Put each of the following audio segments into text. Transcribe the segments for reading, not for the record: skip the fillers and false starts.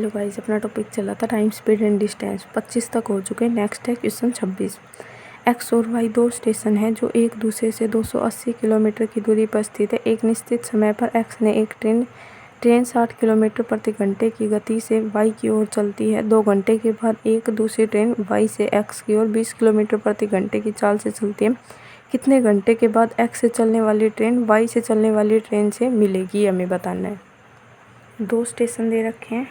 Hello guys, अपना topic चला था टाइम, स्पीड एंड डिस्टेंस। 25 तक हो चुके हैं। नेक्स्ट है क्वेश्चन 26। एक्स और वाई दो स्टेशन हैं जो एक दूसरे से 280 किलोमीटर की दूरी पर स्थित है। एक निश्चित समय पर एक्स ने एक ट्रेन 60 किलोमीटर प्रति घंटे की गति से वाई की ओर चलती है। 2 घंटे के बाद एक दूसरी ट्रेन वाई से एक्स की ओर 20 किलोमीटर प्रति घंटे की चाल से चलती है। कितने घंटे के बाद एक्स से चलने वाली ट्रेन वाई से चलने वाली ट्रेन से मिलेगी, हमें बताना है। दो स्टेशन दे रखे हैं,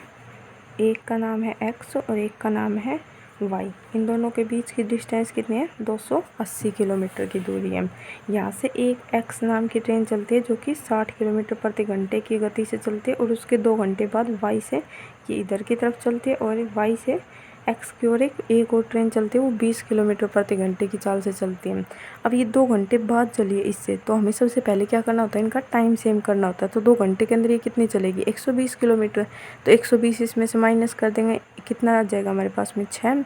एक का नाम है एक्स और एक का नाम है वाई। इन दोनों के बीच की डिस्टेंस कितनी है? 280 किलोमीटर की दूरी है। यहाँ से एक एक्स नाम की ट्रेन चलती है जो कि 60 किलोमीटर प्रति घंटे की गति से चलती है, और उसके 2 घंटे बाद वाई से ये इधर की तरफ चलती है, और वाई से एक्स की ओर एक और ट्रेन चलती है, वो 20 किलोमीटर प्रति घंटे की चाल से चलती है। अब ये 2 घंटे बाद चली है इससे, तो हमें सबसे पहले क्या करना होता है, इनका टाइम सेम करना होता है। तो 2 घंटे के अंदर ये कितनी चलेगी? 120 किलोमीटर। तो 120 इसमें से माइनस कर देंगे, कितना आ जाएगा हमारे पास में? 6।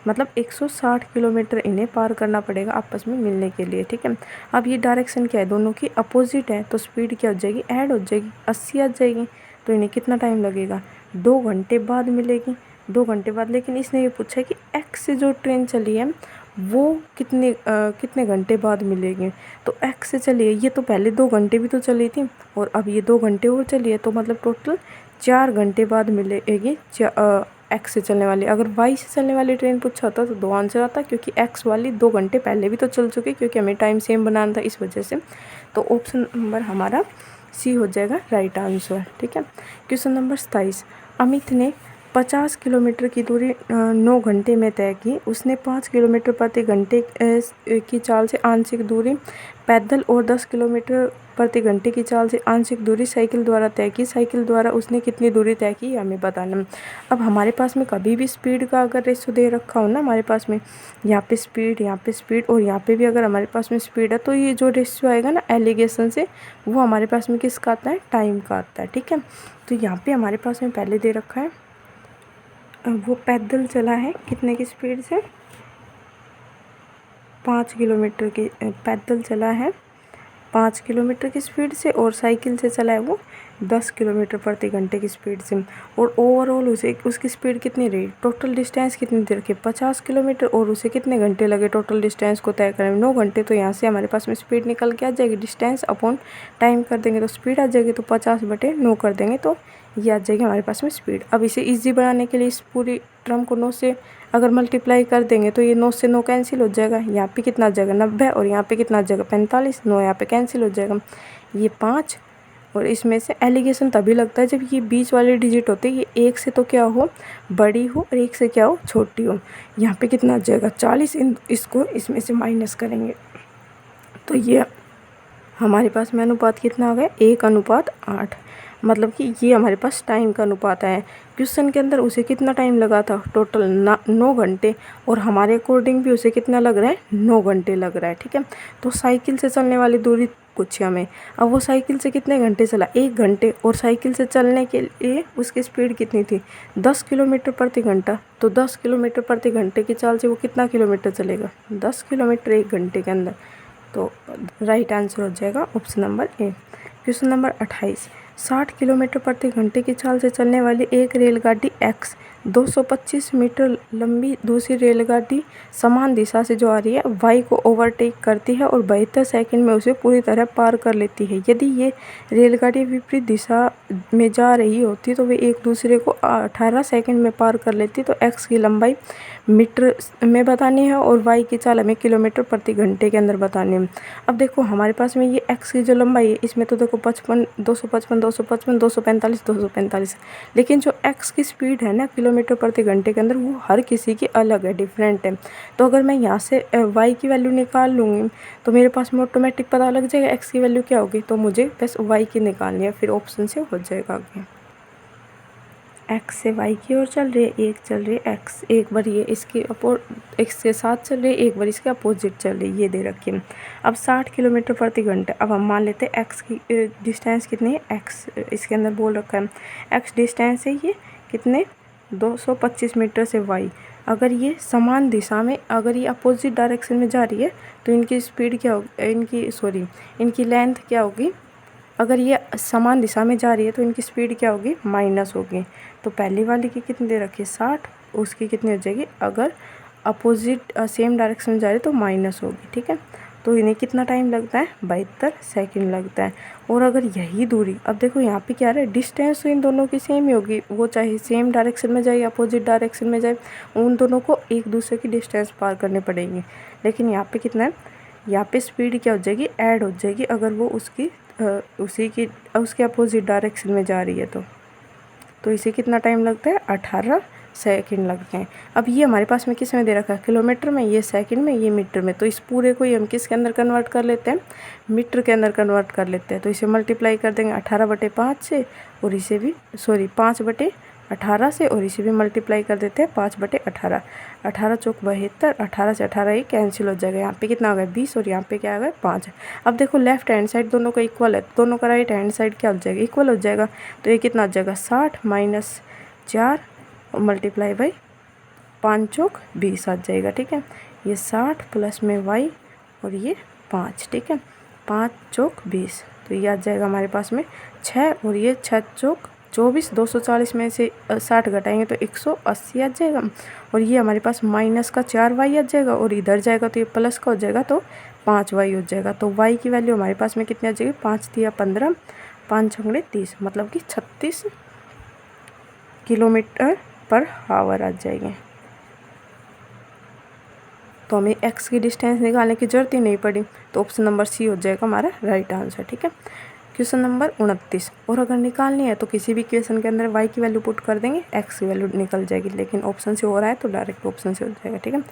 मतलब 160 किलोमीटर इन्हें पार करना पड़ेगा आपस में मिलने के लिए, ठीक है। अब ये डायरेक्शन क्या है? दोनों की अपोजिट है, तो स्पीड क्या हो जाएगी? ऐड हो जाएगी, 80 आ जाएगी। तो इन्हें कितना टाइम लगेगा? 2 घंटे बाद मिलेगी। 2 घंटे बाद। लेकिन इसने ये पूछा है कि एक्स से जो ट्रेन चली है वो कितने घंटे बाद मिलेगी। तो एक्स से चली है, ये तो पहले 2 घंटे भी तो चली थी, और अब ये 2 घंटे और चली है, तो मतलब टोटल 4 घंटे बाद मिलेगी एक्स से चलने वाली। अगर वाई से चलने वाली ट्रेन पूछा होता तो 2 आंसर आता, क्योंकि एक्स वाली 2 घंटे पहले भी तो चल चुकी, क्योंकि हमें टाइम सेम बनाना था इस वजह से। तो ऑप्शन नंबर हमारा सी हो जाएगा राइट आंसर, ठीक है। Question number 27। अमित ने 50 किलोमीटर की दूरी 9 घंटे में तय की। उसने 5 किलोमीटर प्रति घंटे की चाल से आंशिक दूरी पैदल और 10 किलोमीटर प्रति घंटे की चाल से आंशिक दूरी साइकिल द्वारा तय की। साइकिल द्वारा उसने कितनी दूरी तय की, हमें बताना। अब हमारे पास में कभी भी स्पीड का अगर रेशो दे रखा हो ना, हमारे पास में यहाँ पे स्पीड, यहाँ पे स्पीड, और यहाँ पे भी अगर हमारे पास में स्पीड है, तो ये जो रेशियो आएगा ना एलिगेशन से, वो हमारे पास में किसका आता है? टाइम का आता है, ठीक है। तो यहाँ पे हमारे पास में पहले दे रखा है, वो पैदल चला है कितने की स्पीड से? 5 किलोमीटर की पैदल चला है 5 किलोमीटर की स्पीड से, और साइकिल से चला है वो 10 किलोमीटर प्रति घंटे की स्पीड से। और ओवरऑल उसकी स्पीड कितनी रही? टोटल डिस्टेंस कितनी देर के? 50 किलोमीटर। और उसे कितने घंटे लगे टोटल डिस्टेंस को तय करने में? 9 घंटे। तो यहाँ से हमारे पास में स्पीड निकल के आ जाएगी, डिस्टेंस अपॉन टाइम कर देंगे तो स्पीड आ जाएगी। तो 50/9 कर देंगे तो ये आ जाएगी हमारे पास में स्पीड। अब इसे ईजी बनाने के लिए इस पूरी टर्म को 9 से अगर मल्टीप्लाई कर देंगे तो ये 9 से 9 कैंसिल हो जाएगा। यहाँ पे कितना आ जाएगा? 90, और यहाँ पे कितना आ जाएगा? 45। 9 यहाँ पे कैंसिल हो जाएगा, ये 5। और इसमें से एलिगेशन तभी लगता है जब ये बीच वाले डिजिट होते हैं, ये 1 से तो क्या हो? बड़ी हो, और 1 से क्या हो? छोटी हो। यहाँ पे कितना आ जाएगा? 40। इसको इसमें से माइनस करेंगे तो ये हमारे पास में अनुपात कितना आ गया? 1:8। मतलब कि ये हमारे पास टाइम का अनुपात है। क्वेश्चन के अंदर उसे कितना टाइम लगा था? टोटल 9 घंटे, और हमारे अकॉर्डिंग भी उसे कितना लग रहा है? 9 घंटे लग रहा है, ठीक है। तो साइकिल से चलने वाली दूरी पूछी हमें। अब वो साइकिल से कितने घंटे चला? 1 घंटे। और साइकिल से चलने के लिए उसकी स्पीड कितनी थी? 10 किलोमीटर प्रति घंटा। तो 10 किलोमीटर प्रति घंटे की चाल से वो कितना किलोमीटर चलेगा? 10 किलोमीटर 1 घंटे के अंदर। तो राइट आंसर हो जाएगा option number A. Question number 28। 60 kilometre प्रति घंटे की चाल से चलने वाली एक रेलगाड़ी एक्स 225 मीटर लंबी दूसरी रेलगाड़ी समान दिशा से जो आ रही है वाई को ओवरटेक करती है और 72 सेकंड में उसे पूरी तरह पार कर लेती है। यदि ये रेलगाड़ी विपरीत दिशा में जा रही होती तो वे एक दूसरे को 18 सेकंड में पार कर लेती। तो एक्स की लंबाई मीटर में बतानी है और वाई की चाल हमें किलोमीटर प्रति घंटे के अंदर बतानी है। अब देखो हमारे पास में ये एक्स की जो लंबाई है, इसमें तो देखो 55, 255, 255, 245, 245, लेकिन जो एक्स की स्पीड है ना किलोमीटर प्रति घंटे के अंदर, वो हर किसी की अलग है, डिफरेंट है। तो अगर मैं यहाँ से वाई की वैल्यू निकाल लूँगी तो मेरे पास में ऑटोमेटिक पता लग जाएगा एक्स की वैल्यू क्या होगी। तो मुझे बस वाई की निकालनी है, फिर ऑप्शन से हो जाएगा आगे। एक्स से वाई की ओर चल रही है, एक चल रही है एक्स, एक बार ये एक्स के साथ चल रही है, एक बार इसके अपोजिट चल रही है, ये दे रखी है। अब 60 किलोमीटर प्रति घंटे। अब हम मान लेते हैं एक्स की डिस्टेंस कितनी है? एक्स इसके अंदर बोल रखा है एक्स डिस्टेंस है ये कितने? 225 मीटर से वाई। अगर ये समान दिशा में, अगर ये अपोजिट डायरेक्शन में जा रही है तो इनकी स्पीड क्या होगी? इनकी लेंथ क्या होगी? अगर ये समान दिशा में जा रही है तो इनकी स्पीड क्या होगी? माइनस होगी। तो पहली वाली की कितनी दे रखी है 60, उसकी कितनी हो जाएगी, अगर अपोजिट सेम डायरेक्शन में जा रही तो माइनस होगी, ठीक है। तो इन्हें कितना टाइम लगता है, 72 सेकंड लगता है। और अगर यही दूरी, अब देखो यहाँ पे क्या है, डिस्टेंस तो इन दोनों की सेम ही होगी, वो चाहे सेम डायरेक्शन में जाए अपोजिट डायरेक्शन में जाए, उन दोनों को एक दूसरे की डिस्टेंस पार करनी पड़ेगी। लेकिन यहाँ पे कितना है, यहाँ पे स्पीड क्या हो जाएगी, ऐड हो जाएगी, अगर वो उसके अपोजिट डायरेक्शन में जा रही है तो इसे कितना टाइम लगता है, 18 सेकंड लगते हैं। अब ये हमारे पास में किस में दे रखा है, किलोमीटर में, ये सेकंड में, ये मीटर में। तो इस पूरे को ही हम किसके अंदर कन्वर्ट कर लेते हैं, मीटर के अंदर कन्वर्ट कर लेते हैं। तो इसे मल्टीप्लाई कर देंगे 18/5 से, और इसे भी 5/18 से, और इसे भी मल्टीप्लाई कर देते हैं 5/18। 18 चौक 72, 18 से 18 ही कैंसिल हो जाएगा। यहाँ पे कितना आ गया 20, और यहाँ पे क्या आ गया 5। अब देखो लेफ्ट हैंड साइड दोनों का इक्वल है, दोनों का राइट हैंड साइड क्या हो जाएगा, इक्वल हो जाएगा। तो ये कितना हो जाएगा 60 - 4 और मल्टीप्लाई बाई 5 चौक 20 आ जाएगा, ठीक है। ये 60 प्लस में y और ये 5, ठीक है। 5 चौक 20, तो ये आ जाएगा हमारे पास में 6, और ये 6 चौक 24, 240 में से 60 घटाएंगे तो 180 आ जाएगा। और ये हमारे पास माइनस का 4y आ जाएगा, और इधर जाएगा तो ये प्लस का हो जाएगा, तो 5y हो जाएगा। तो y की वैल्यू हमारे पास में कितनी आ जाएगी, 5 × 15, 5 × 30, मतलब कि 36 किलोमीटर पर आवर आ जाएंगे। तो हमें x की डिस्टेंस निकालने की जरूरत ही नहीं पड़ी, तो ऑप्शन नंबर सी हो जाएगा हमारा राइट आंसर, ठीक है। क्वेश्चन नंबर 29, और अगर निकालनी है तो किसी भी क्वेश्चन के अंदर y की वैल्यू पुट कर देंगे, x की वैल्यू निकल जाएगी, लेकिन ऑप्शन से हो रहा है तो डायरेक्ट ऑप्शन से हो जाएगा, ठीक है।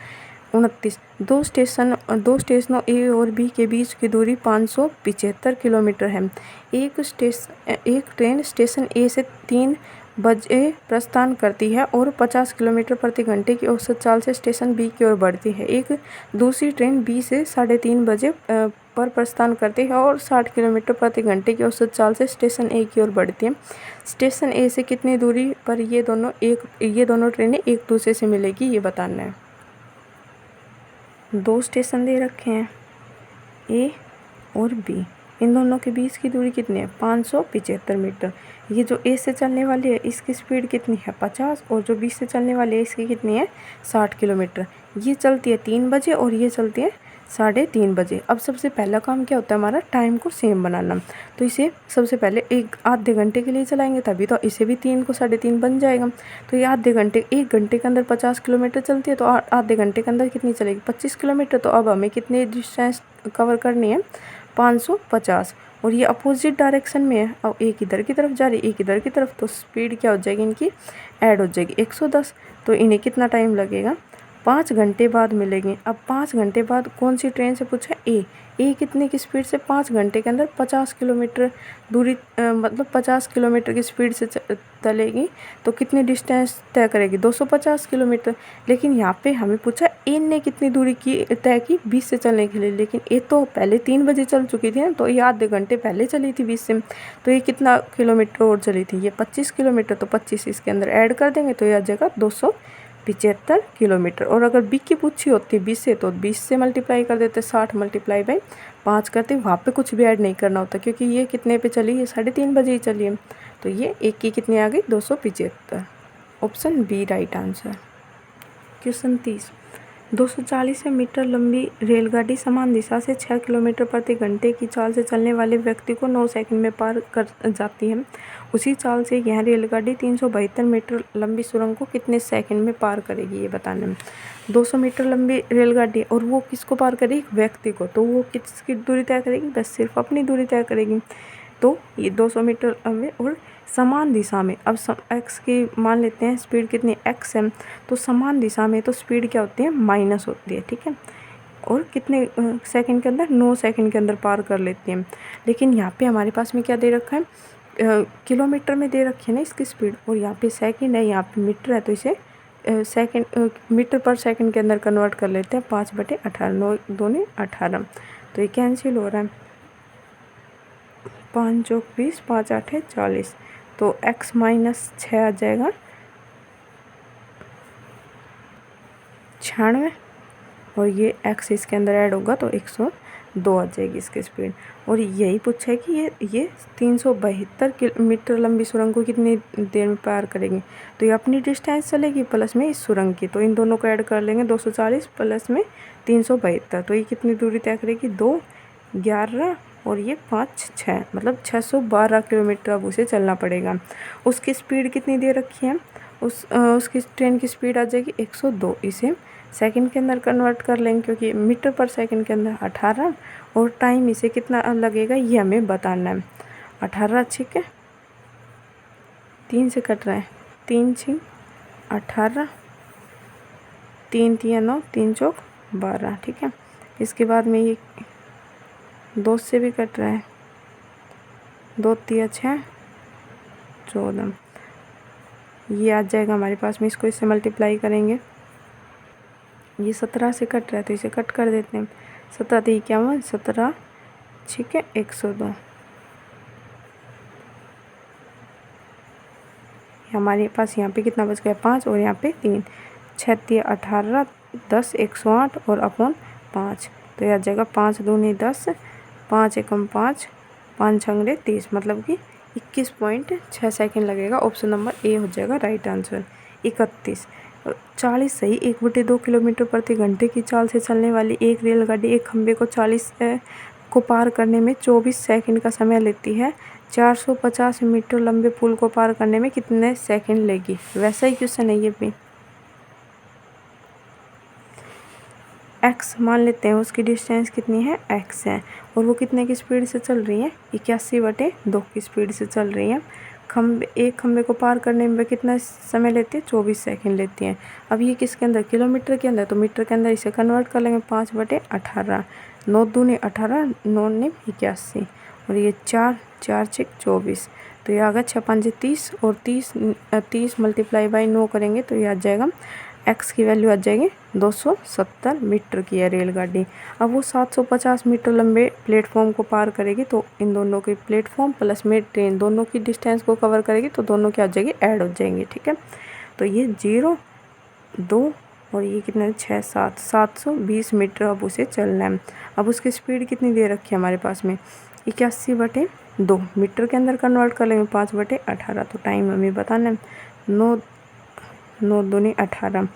29, दो स्टेशनों ए और बी के बीच की दूरी 575 किलोमीटर है। एक ट्रेन स्टेशन ए से 3 बजे प्रस्थान करती है और 50 किलोमीटर प्रति घंटे की औसत चाल से स्टेशन बी की ओर बढ़ती है। एक दूसरी ट्रेन बी से 3:30 बजे पर प्रस्थान करती है और 60 किलोमीटर प्रति घंटे की औसत चाल से स्टेशन ए की ओर बढ़ती है। स्टेशन ए से कितनी दूरी पर ये दोनों ट्रेनें एक दूसरे से मिलेगी, ये बताना है। दो स्टेशन दे रखे हैं ए और बी, इन दोनों के बीच की दूरी कितनी है, 575 मीटर। ये जो ए से चलने वाली है इसकी स्पीड कितनी है, 50, और जो बी से चलने वाली है इसकी कितनी है, 60 किलोमीटर। ये चलती है 3 बजे और ये चलती है 3:30 बजे। अब सबसे पहला काम क्या होता है हमारा, टाइम को सेम बनाना। तो इसे सबसे पहले आधे घंटे के लिए चलाएंगे, तभी तो इसे भी 3 को 3:30 बन जाएगा। तो ये एक घंटे के अंदर 50 किलोमीटर चलती है, तो आधे घंटे के अंदर कितनी चलेगी, 25 किलोमीटर। तो अब हमें कितनी डिस्टेंस कवर करनी है, 550, और ये अपोजिट डायरेक्शन में है। अब एक इधर की तरफ जा रही है, एक इधर की तरफ, तो स्पीड क्या हो जाएगी इनकी, ऐड हो जाएगी 110। तो इन्हें कितना टाइम लगेगा, 5 घंटे बाद मिलेंगे। अब 5 घंटे बाद कौन सी ट्रेन से पूछा, ए कितने की स्पीड से 5 घंटे के अंदर 50 किलोमीटर दूरी मतलब 50 किलोमीटर की स्पीड से चलेगी, तो कितनी डिस्टेंस तय करेगी, 250 किलोमीटर। लेकिन यहाँ पे हमें पूछा ए ने कितनी दूरी की तय की 20 से चलने के लिए, लेकिन ए तो पहले 3 बजे चल चुकी थी ना, तो ये आधे घंटे पहले चली थी 20 से, तो ये कितना किलोमीटर और चली थी, ये 25 किलोमीटर। तो 25 इसके अंदर ऐड कर देंगे तो ये आ जाएगा 275 किलोमीटर। और अगर बी की पूछी होती 20 से, तो 20 से मल्टीप्लाई कर देते, 60 × 5 करते, वहाँ पे कुछ भी ऐड नहीं करना होता, क्योंकि ये कितने पे चली, ये 3:30 बजे ही चली है। तो ये एक की कितनी आ गई, 275। Option B right answer. Question 30, 240 metre लंबी रेलगाड़ी समान दिशा से 6 किलोमीटर प्रति घंटे की चाल से चलने वाले व्यक्ति को 9 सेकंड में पार कर जाती है। उसी चाल से यह रेलगाड़ी 372 मीटर लंबी सुरंग को कितने सेकंड में पार करेगी, ये बताने में। 200 मीटर लंबी रेलगाड़ी, और वो किसको पार करेगी, व्यक्ति को। तो वो किसकी दूरी तय करेगी, बस सिर्फ अपनी दूरी तय करेगी। तो ये 200 मीटर और समान दिशा में, अब एक्स की मान लेते हैं स्पीड कितनी, एक्स है, तो समान दिशा में तो स्पीड क्या होती है, माइनस होती है, ठीक है। और कितने सेकंड के अंदर, 9 सेकंड के अंदर पार कर लेती हैं। लेकिन यहाँ पे हमारे पास में क्या दे रखा है, किलोमीटर में दे रखी है ना इसकी स्पीड, और यहाँ पे सेकंड है, यहाँ पे मीटर है, तो इसे मीटर पर सेकंड के अंदर कन्वर्ट कर लेते हैं। 5/18, 9 दूनी 18, तो ये कैंसिल हो रहा है। 5 चौक 20, 5 8 40, तो x - 6 आ जाएगा 96, और ये x इसके अंदर ऐड होगा तो 110 2 आ जाएगी इसकी स्पीड। और यही पूछा है कि ये 372 किलोमीटर लंबी सुरंग को कितनी देर में पार करेंगे। तो ये अपनी डिस्टेंस चलेगी प्लस में इस सुरंग की, तो इन दोनों को ऐड कर लेंगे 240 प्लस में 372, तो ये कितनी दूरी तय करेगी 2, 11 और ये 5, 6 मतलब 612 किलोमीटर अब उसे चलना पड़ेगा। उसकी स्पीड कितनी दे रखी है, उसकी ट्रेन की स्पीड आ जाएगी 102। इसे सेकंड के अंदर कन्वर्ट कर लेंगे क्योंकि मीटर पर सेकंड के अंदर 18 और टाइम इसे कितना लगेगा ये हमें बताना है। 18 ठीक है, 3 से कट रहा है, 3 6 18, 3 3 9, 3 चौक 12 ठीक है। इसके बाद में ये 2 से भी कट रहा है, 2 3 6 14, ये आ जाएगा हमारे पास में। इसको इससे मल्टीप्लाई करेंगे, ये 17 से कट रहा है तो इसे कट कर देते हैं। 17 3 51, 17 ठीक है 102। हमारे पास यहाँ पे कितना बच गया 5 और यहाँ पे 3, 6 3 18, 10 108 और अपॉन 5, तो यह आ जाएगा 5 दूनी 10, 5 एकम 5, 5 छंगड़े 30 मतलब कि 21.6 सेकेंड लगेगा। ऑप्शन नंबर ए हो जाएगा राइट आंसर। 31 40 सही 1/2 किलोमीटर प्रति घंटे की चाल से चलने वाली एक रेलगाड़ी एक खंभे को 40 को पार करने में 24 सेकंड का समय लेती है। 450 मीटर लंबे पुल को पार करने में कितने सेकंड लेगी। वैसा ही क्वेश्चन है ये भी। x मान लेते हैं, उसकी डिस्टेंस कितनी है x है और वो कितने की स्पीड से चल रही है 81/2 की स्पीड से चल रही है। एक खंबे को पार करने में कितना समय लेती है 24 सेकंड लेती है। अब ये किसके अंदर किलोमीटर के अंदर, तो मीटर के अंदर इसे कन्वर्ट कर लेंगे 5/18, 9 दूनी 18, 9 ने 81 और ये 4 4 6 24, तो ये आ गया 6 5 30 और 30 मल्टीप्लाई बाई 9 करेंगे तो ये आ जाएगा x की वैल्यू आ जाएगी 270 मीटर की है रेलगाड़ी। अब वो 750 मीटर लंबे प्लेटफॉर्म को पार करेगी, तो इन दोनों के प्लेटफॉर्म प्लस में ट्रेन दोनों की डिस्टेंस को कवर करेगी, तो दोनों क्या आ जाएगी ऐड हो जाएंगे ठीक है। तो ये 0 2 और ये कितना है 6 7 720 मीटर अब उसे चलना है। अब उसकी स्पीड कितनी दे रखी है हमारे पास में 81/2 मीटर के अंदर कन्वर्ट कर लेंगे 5/18, तो टाइम हमें बताना है। 9 दूनी 18,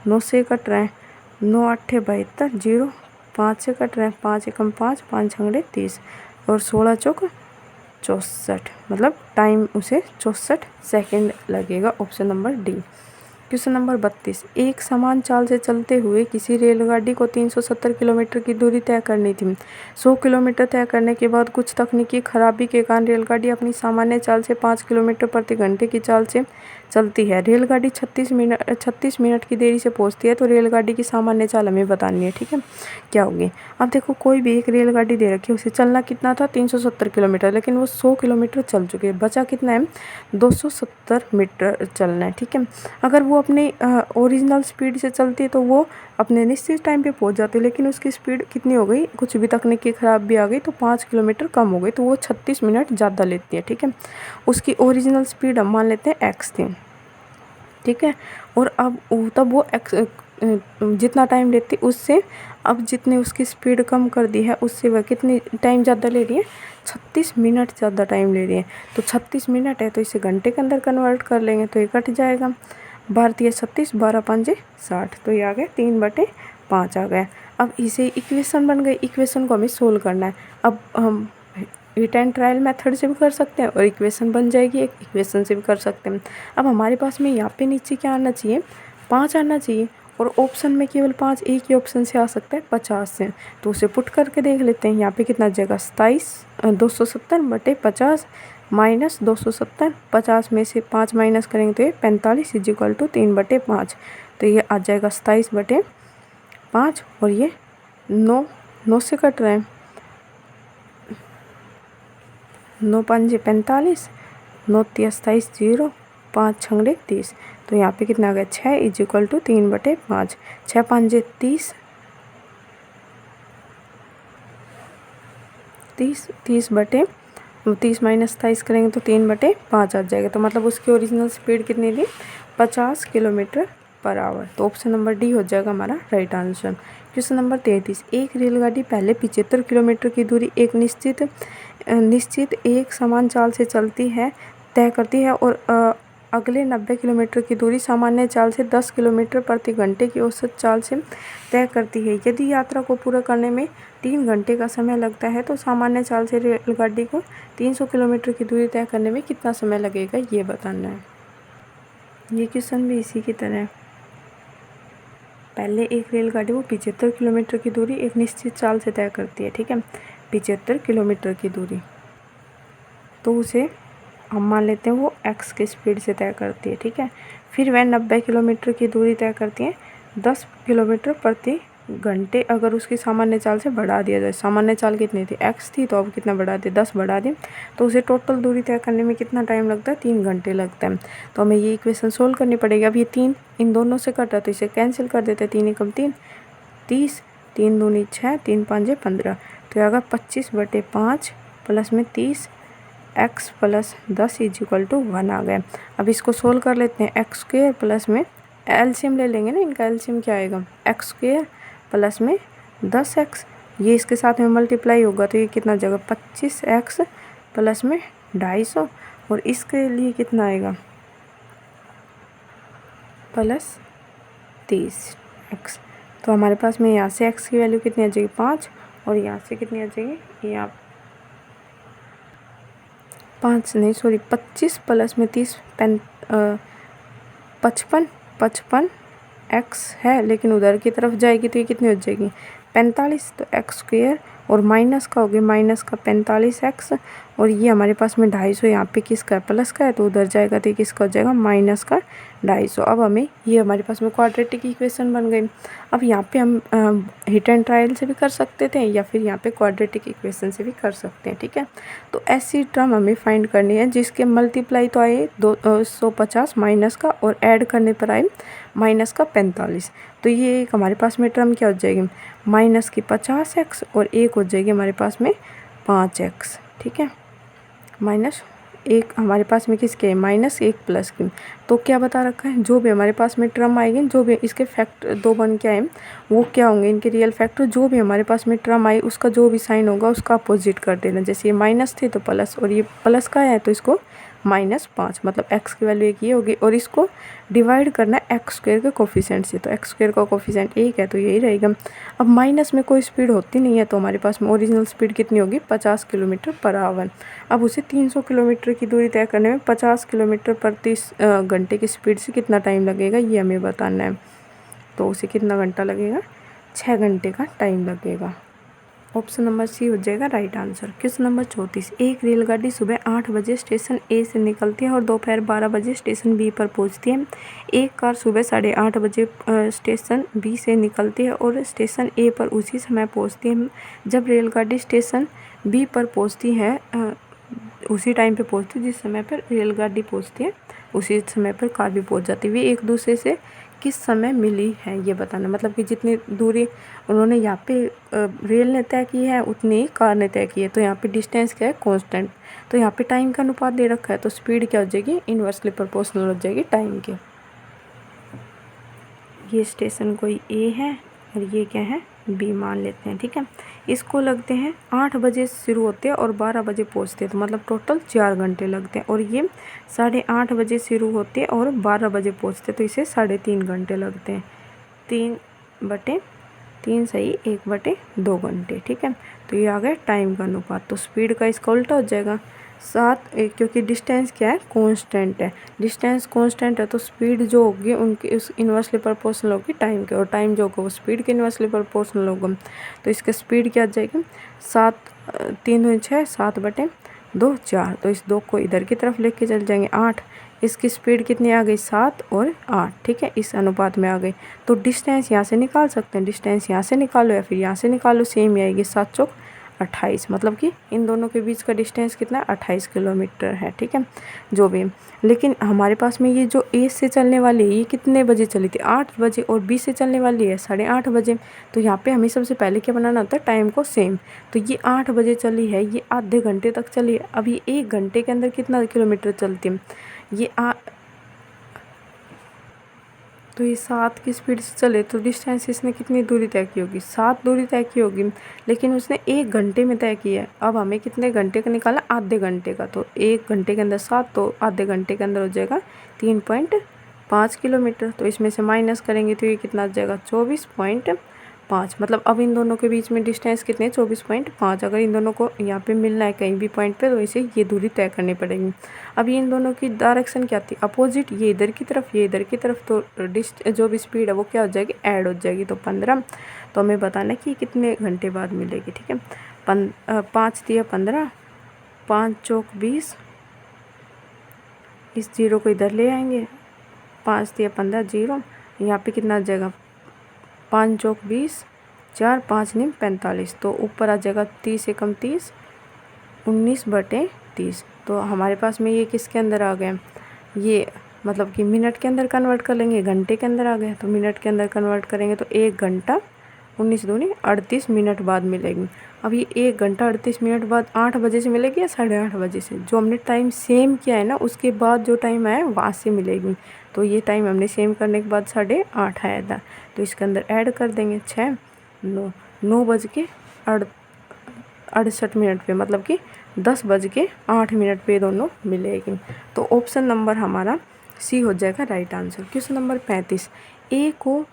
9 से कट रहे हैं 9 8 72, 0 5 से कट रहे हैं 5 एकम 5, 5 छंगड़े 30 और 16 चौक 64 मतलब टाइम उसे 64 सेकंड लगेगा। Option number D. Question number 32, एक समान चाल से चलते हुए किसी रेलगाड़ी को 370 किलोमीटर की दूरी तय करनी थी। 100 किलोमीटर तय करने के बाद कुछ तकनीकी खराबी के कारण रेलगाड़ी अपनी सामान्य चाल से 5 किलोमीटर प्रति घंटे की चाल से चलती है। रेलगाड़ी 36 मिनट की देरी से पहुंचती है, तो रेलगाड़ी की सामान्य चाल हमें बतानी है ठीक है। क्या होगी, अब देखो कोई भी एक रेलगाड़ी दे रखी है, उसे चलना कितना था 370 किलोमीटर, लेकिन वो 100 किलोमीटर चल चुके हैं, बचा कितना है 270 मीटर चलना है ठीक है। अगर वो अपनी ओरिजिनल स्पीड से चलती है तो वो अपने निश्चित टाइम पे पहुंच जाती है, लेकिन उसकी स्पीड कितनी हो गई, कुछ भी तकनीकी खराब भी आ गई तो 5 किलोमीटर कम हो गई, तो वो 36 मिनट ज़्यादा लेती है ठीक है। उसकी ओरिजिनल स्पीड हम मान लेते हैं x थी ठीक है, और अब तब वो जितना टाइम लेती उससे अब जितनी उसकी स्पीड कम कर दी है उससे वह कितनी टाइम ज़्यादा ले रही है 36 मिनट ज़्यादा टाइम ले रही है। तो 36 मिनट है तो इसे घंटे के अंदर कन्वर्ट कर लेंगे तो ये कट जाएगा, 12 36 12 5 60, तो ये आ गया 3/5 आ गया। अब इसे इक्वेशन बन गई, इक्वेशन को हमें सोल्व करना है। अब हम हिट एंड ट्रायल मेथड से भी कर सकते हैं और इक्वेशन बन जाएगी, एक इक्वेशन से भी कर सकते हैं। अब हमारे पास में यहाँ पे नीचे क्या आना चाहिए 5 आना चाहिए, और ऑप्शन में केवल 5 एक ही ऑप्शन से आ सकता है 50 से, तो उसे पुट करके देख लेते हैं। यहाँ पे कितना जाएगा 270/50 माइनस 270, 50 में से 5 माइनस करेंगे तो ये 45 = 3/5, तो ये आ जाएगा 27/5 और ये 9 से कट रहे हैं 9 5 45, 9 23 0, 5 छंगड़े 30, तो यहाँ पे कितना आ गया 6 = 3/5, 6 5 30, 30 माइनस 27 करेंगे तो 3/5 आ जाएगा। तो मतलब उसकी ओरिजिनल स्पीड कितनी थी 50 किलोमीटर पर आवर, तो ऑप्शन नंबर डी हो जाएगा हमारा राइट आंसर। क्वेश्चन नंबर 33, एक रेलगाड़ी पहले 75 किलोमीटर की दूरी एक निश्चित एक समान चाल से तय करती है और अगले 90 किलोमीटर की दूरी सामान्य चाल से 10 किलोमीटर प्रति घंटे की औसत चाल से तय करती है। यदि यात्रा को पूरा करने में 3 घंटे का समय लगता है तो सामान्य चाल से रेलगाड़ी को 300 किलोमीटर की दूरी तय करने में कितना समय लगेगा, ये बताना है। ये क्वेश्चन भी इसी की तरह है। पहले एक रेलगाड़ी वो 75 किलोमीटर की दूरी एक निश्चित चाल से तय करती है, ठीक है, 75 किलोमीटर की दूरी, तो उसे हम मान लेते हैं वो x की स्पीड से तय करती है, ठीक है। फिर वह 90 किलोमीटर की दूरी तय करती है 10 किलोमीटर प्रति घंटे अगर उसकी सामान्य चाल से बढ़ा दिया जाए। सामान्य चाल कितनी थी, x थी, तो अब कितना बढ़ा दिया, 10 बढ़ा दिए, तो उसे टोटल दूरी तय करने में कितना टाइम लगता है, 3 घंटे लगता है। तो हमें ये इक्वेशन सोल्व करनी पड़ेगी। अब ये 3 इन दोनों से कट रहा है तो इसे कैंसिल कर देते हैं। 3 एकम 3, 30, 3 दूनी 6, 3 पाँचे 15, तो अगर 25/5 प्लस में 30 x plus 10 is equal to 1 आ गया। अब इसको सोल्व कर लेते हैं। एक्स स्क्वेयर प्लस में एलसीएम ले लेंगे ना, इनका एलसीएम क्या आएगा, एक्स स्क्वेयर प्लस में 10x, ये इसके साथ में मल्टीप्लाई होगा तो ये कितना जगह 25x प्लस में 250, और इसके लिए कितना आएगा प्लस 30x। तो हमारे पास में यहाँ से x की वैल्यू कितनी आ जाएगी 5, और यहाँ से कितनी आ जाएगी, यहाँ 25 प्लस में 30 55 x है, लेकिन उधर की तरफ जाएगी तो ये कितनी हो जाएगी 45, तो x स्क्वेयर और माइनस का हो गया, माइनस का 45x, और ये हमारे पास में 250 यहाँ पे किसका है, प्लस का है, तो उधर जाएगा तो ये किसका हो जाएगा माइनस का 250। अब हमें ये हमारे पास में क्वाड्रेटिक इक्वेशन बन गई। अब यहाँ पे हम हिट एंड ट्रायल से भी कर सकते थे या फिर यहाँ पे क्वाड्रेटिक इक्वेशन से भी कर सकते हैं, ठीक है। तो ऐसी टर्म हमें फाइंड करनी है जिसके मल्टीप्लाई तो आए 250 माइनस का, और ऐड करने पर आए माइनस का 45, तो ये एक हमारे पास में टर्म क्या हो जाएगी माइनस की 50x, और एक हो जाएगी हमारे पास में 5x, ठीक है, माइनस एक हमारे पास में किसके -1 प्लस की। तो क्या बता रखा है, जो भी हमारे पास में टर्म आएगी, जो भी इसके फैक्टर 2 बन के आए वो क्या होंगे, इनके रियल फैक्टर, जो भी हमारे पास में टर्म आई उसका जो भी साइन होगा उसका अपोजिट कर देना। जैसे ये माइनस थे तो प्लस, और ये प्लस का है तो इसको -5, मतलब x की वैल्यू एक ये होगी, और इसको डिवाइड करना है एक्स स्क्वेयर के कोफिशिएंट से, तो एक्स स्क्वेयर का कोफिशिएंट 1 है तो यही रहेगा। अब माइनस में कोई स्पीड होती नहीं है तो हमारे पास में ओरिजिनल स्पीड कितनी होगी 50 किलोमीटर पर आवर। अब उसे 300 किलोमीटर की दूरी तय करने में 50 किलोमीटर प्रति घंटे की स्पीड से कितना टाइम लगेगा, ये हमें बताना है। तो उसे कितना घंटा लगेगा, 6 घंटे का टाइम लगेगा। ऑप्शन नंबर सी हो जाएगा राइट आंसर। क्वेश्चन नंबर 34, एक रेलगाड़ी सुबह 8 बजे स्टेशन ए से निकलती है और दोपहर 12 बजे स्टेशन बी पर पहुंचती है। एक कार सुबह 8:30 बजे स्टेशन बी से निकलती है और स्टेशन ए पर उसी समय पहुंचती है। जब रेलगाड़ी स्टेशन बी पर पहुंचती है उसी टाइम पे पहुंचती है जिस समय पर रेलगाड़ी पहुंचती है, उसी समय पर कार भी पहुंच जाती है। वे एक दूसरे से किस समय मिली है ये बताना, मतलब कि जितनी दूरी उन्होंने यहाँ पे रेल ने तय की है उतनी ही कार ने तय की है। तो यहाँ पे डिस्टेंस क्या है कांस्टेंट, तो यहाँ पे टाइम का अनुपात दे रखा है तो स्पीड क्या हो जाएगी इन्वर्सली प्रोपोर्शनल हो जाएगी टाइम के। ये स्टेशन कोई ए है और ये क्या है बी मान लेते हैं, ठीक है। इसको लगते हैं 8 बजे शुरू होते हैं और 12 बजे पहुंचते हैं, तो मतलब टोटल 4 घंटे लगते हैं। और ये 8:30 बजे शुरू होते हैं और 12 बजे पहुंचते हैं, तो इसे 3.5 घंटे लगते हैं। 3/3 सही 1/2 घंटे, ठीक है। तो ये आ गया टाइम का अनुपात। तो स्पीड का इसका उल्टा हो जाएगा 7, क्योंकि डिस्टेंस क्या है कांस्टेंट है, डिस्टेंस कांस्टेंट है तो स्पीड जो होगी उनकी उस इन्वर्सली प्रोपोर्शनल होगी टाइम के, और टाइम जो होगा वो स्पीड के इन्वर्सली प्रोपोर्शनल होगा। तो इसका स्पीड क्या आ जाएगी 7, 3 दूनी 6, 7/2 4, तो इस 2 को इधर की तरफ लेके चल जाएंगे 8। इसकी स्पीड कितनी आ गई 7 और 8, ठीक है, इस अनुपात में आ गई। तो डिस्टेंस यहाँ से निकाल सकते हैं, डिस्टेंस यहाँ से निकालो या फिर यहाँ से निकालो, सेम ही आएगी 7 चौक 28, मतलब कि इन दोनों के बीच का डिस्टेंस कितना 28 किलोमीटर है, ठीक है, जो भी। लेकिन हमारे पास में ये जो ए से चलने वाली है ये कितने बजे चली थी 8 बजे, और बी से चलने वाली है 8:30 बजे। तो यहाँ पे हमें सबसे पहले क्या बनाना होता है टाइम को सेम। तो ये 8 बजे चली है, ये आधे घंटे तक चली है। अब ये 1 घंटे के अंदर कितना किलोमीटर चलती है, तो ये 7 की स्पीड से चले तो डिस्टेंस इसने कितनी दूरी तय की होगी, 7 दूरी तय की होगी, लेकिन उसने 1 घंटे में तय किया है। अब हमें कितने घंटे का निकाला, आधे घंटे का। तो 1 घंटे के अंदर 7, तो आधे घंटे के अंदर हो जाएगा 3.5 किलोमीटर। तो इसमें से माइनस करेंगे तो ये कितना आ जाएगा, 24.5। मतलब अब इन दोनों के बीच में डिस्टेंस कितने, 24.5। अगर इन दोनों को यहाँ पे मिलना है कहीं भी पॉइंट पे, तो इसे ये दूरी तय करनी पड़ेगी। अब ये इन दोनों की डायरेक्शन क्या थी, अपोजिट, ये इधर की तरफ, ये इधर की तरफ। तो जो भी स्पीड है वो क्या हो जाएगी, ऐड हो जाएगी। तो 15। तो हमें बताना है कि कितने घंटे बाद मिलेगी। ठीक है, 5 दिया 15, 5 चौक 20, इस जीरो को इधर ले आएंगे, 5 दिया 15 जीरो, यहाँ पे कितना आ जाएगा, 5 चौक 20, 4 5 नीम 45। तो ऊपर आ जाएगा 30 एकम 30, 19/30। तो हमारे पास में ये किसके अंदर आ गया, ये मतलब कि मिनट के अंदर कन्वर्ट कर लेंगे, घंटे के अंदर आ गया। तो मिनट के अंदर कन्वर्ट करेंगे तो 1 घंटा 19 दूनी 38 मिनट बाद मिलेगी। अब ये 1 घंटा 38 मिनट बाद 8 बजे से मिलेगी या 8:30 बजे से, जो हमने टाइम सेम किया है ना उसके बाद जो टाइम आया वहाँ से मिलेगी। तो ये टाइम हमने सेम करने के बाद 8:30 आया था। तो इसके अंदर ऐड कर देंगे 6 9 बज के 68 मिनट पे, मतलब कि 10:08 पे दोनों मिलेगी। तो ऑप्शन नंबर हमारा सी हो जाएगा राइट आंसर। क्वेश्चन नंबर 35, ए को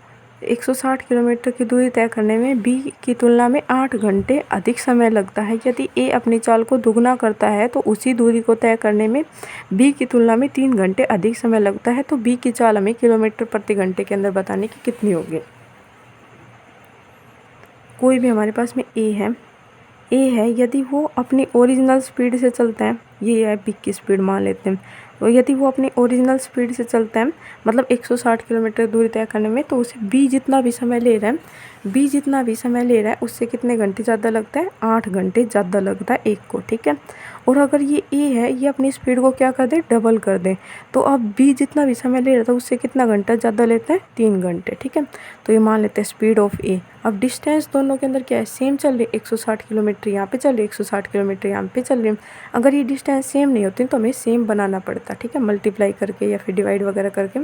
160 किलोमीटर की दूरी तय करने में बी की तुलना में 8 घंटे अधिक समय लगता है। यदि ए अपनी चाल को दुगना करता है तो उसी दूरी को तय करने में बी की तुलना में 3 घंटे अधिक समय लगता है। तो बी की चाल हमें किलोमीटर प्रति घंटे के अंदर बताने की कितनी होगी। कोई भी हमारे पास में ए है, यदि वो अपनी ओरिजिनल स्पीड से चलता है, ये है बी की स्पीड मान लेते हैं। तो यदि वो अपनी ओरिजिनल स्पीड से चलता है मतलब 160 किलोमीटर दूरी तय करने में, तो उसे बी जितना भी समय ले रहा है उससे कितने घंटे ज़्यादा लगता है, 8 घंटे ज़्यादा लगता है एक को। ठीक है, और अगर ये ए है, ये अपनी स्पीड को क्या कर दे, डबल कर दे, तो अब बी जितना भी समय ले रहा था उससे कितना घंटा ज़्यादा लेता है, 3 घंटे। ठीक है, तो ये मान लेते हैं स्पीड ऑफ ए। अब डिस्टेंस दोनों के अंदर क्या है, सेम चल रही है, 160 किलोमीटर यहाँ पे चल रही है, 160 किलोमीटर यहाँ पे चल रही है। अगर ये डिस्टेंस सेम नहीं होती तो हमें सेम बनाना पड़ता। ठीक है, मल्टीप्लाई करके या फिर डिवाइड वगैरह करके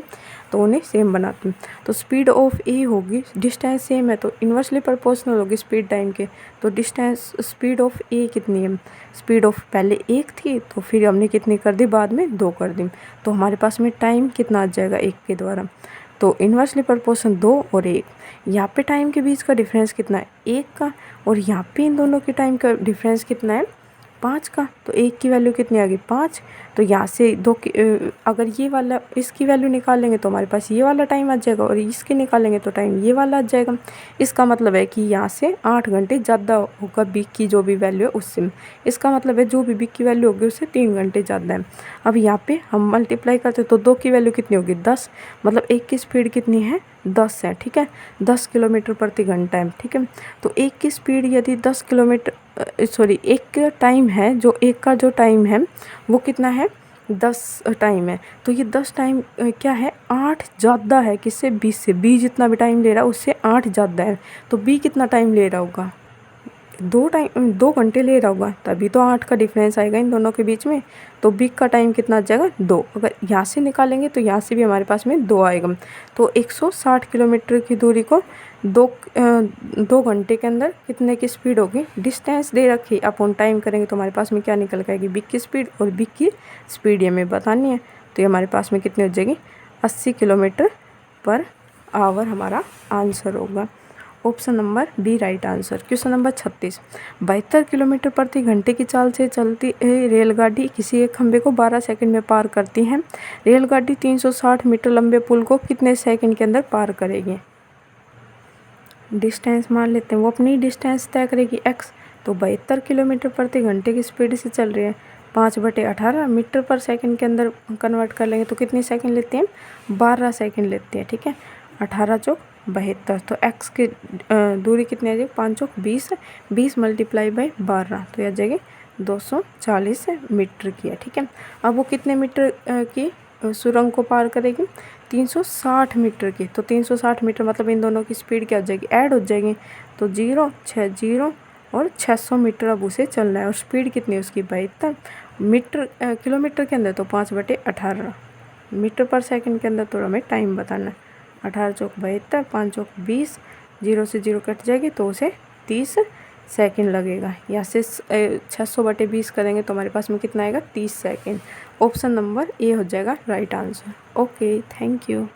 तो उन्हें सेम बनाते हैं। तो स्पीड ऑफ ए होगी, डिस्टेंस सेम है तो इन्वर्सली प्रोपोर्शनल होगी स्पीड टाइम के। तो डिस्टेंस स्पीड ऑफ ए कितनी है, स्पीड ऑफ पहले 1 थी तो फिर हमने कितनी कर दी, बाद में 2 कर दी। तो हमारे पास में टाइम कितना आ जाएगा 1 के द्वारा, तो इन्वर्सली प्रोपोर्शन 2 और 1। यहाँ पे टाइम के बीच का डिफरेंस कितना है, 1 का, और यहाँ पे इन दोनों के टाइम का डिफरेंस कितना है, 5 का। तो 1 की वैल्यू कितनी आ गई, 5। तो यहाँ से 2 की अगर ये वाला इसकी वैल्यू निकालेंगे तो हमारे पास ये वाला टाइम आ जाएगा, और इसके निकालेंगे तो टाइम ये वाला आ जाएगा। इसका मतलब है कि यहाँ से 8 घंटे ज़्यादा होगा बी की जो भी वैल्यू है उससे। इसका मतलब है जो भी बी की वैल्यू होगी उससे 3 घंटे ज़्यादा है। अब यहाँ पे हम मल्टीप्लाई करते तो 2 की वैल्यू कितनी होगी, 10, मतलब 1 की स्पीड कितनी है, 10 है। ठीक है, 10 किलोमीटर प्रति घंटा है। ठीक है, तो 1 की स्पीड यदि 10 किलोमीटर एक टाइम है, जो 1 का जो टाइम है वो कितना है, 10 टाइम है। तो ये 10 टाइम क्या है, 8 ज़्यादा है किससे, 20 से। बी जितना भी टाइम ले रहा है उससे 8 ज़्यादा है। तो बी कितना टाइम ले रहा होगा, 2 घंटे ले रहा होगा, तभी तो 8 का डिफरेंस आएगा इन दोनों के बीच में। तो बी का टाइम कितना आ जाएगा, 2। अगर यहाँ से निकालेंगे तो यहाँ से भी हमारे पास में 2 आएगा। तो 160 किलोमीटर की दूरी को 2 घंटे के अंदर कितने की स्पीड होगी, डिस्टेंस दे रखी, अपन टाइम करेंगे तो हमारे पास में क्या निकल के आएगी, बी की स्पीड, और बी की स्पीड ये हमें बतानी है। तो ये हमारे पास में कितनी हो जाएगी, 80 किलोमीटर पर आवर हमारा आंसर होगा। Option number B right answer. Question number 36, 72 kilometre प्रति घंटे की चाल से चलती रेलगाड़ी किसी एक खंभे को 12 सेकंड में पार करती है। रेलगाड़ी 360 मीटर लंबे पुल को कितने सेकंड के अंदर पार करेगी। डिस्टेंस मान लेते हैं, वो अपनी डिस्टेंस तय करेगी x। तो 72 किलोमीटर प्रति घंटे की स्पीड से चल रही है, 5/18 मीटर पर सेकंड के अंदर कन्वर्ट कर लेंगे तो कितने सेकंड लेते हैं, 12 सेकंड लेते हैं। ठीक है, 18 चौक 72, तो x की दूरी कितनी आ जाएगी, 5 चौक 20, 20 मल्टीप्लाई बाई 12, तो यह आ जाएगी 240 मीटर की है। ठीक है, अब वो कितने मीटर की सुरंग को पार करेगी, 360 मीटर की। तो 360 मीटर मतलब इन दोनों की स्पीड क्या हो जाएगी, ऐड हो जाएगी। तो 0 6 0 और 600 मीटर अब उसे चलना है, और स्पीड कितनी है उसकी, 72 मीटर किलोमीटर के अंदर तो 5/18 मीटर पर सेकंड के अंदर तो हमें टाइम बताना है। 18 चौक 72, 5 चौक 20, 0 से 0 कट जाएगी तो उसे 30 सेकंड लगेगा। यहाँ से 600/20 करेंगे तो हमारे पास में कितना आएगा 30 सेकंड। ऑप्शन नंबर ए हो जाएगा right answer. Okay, thank you.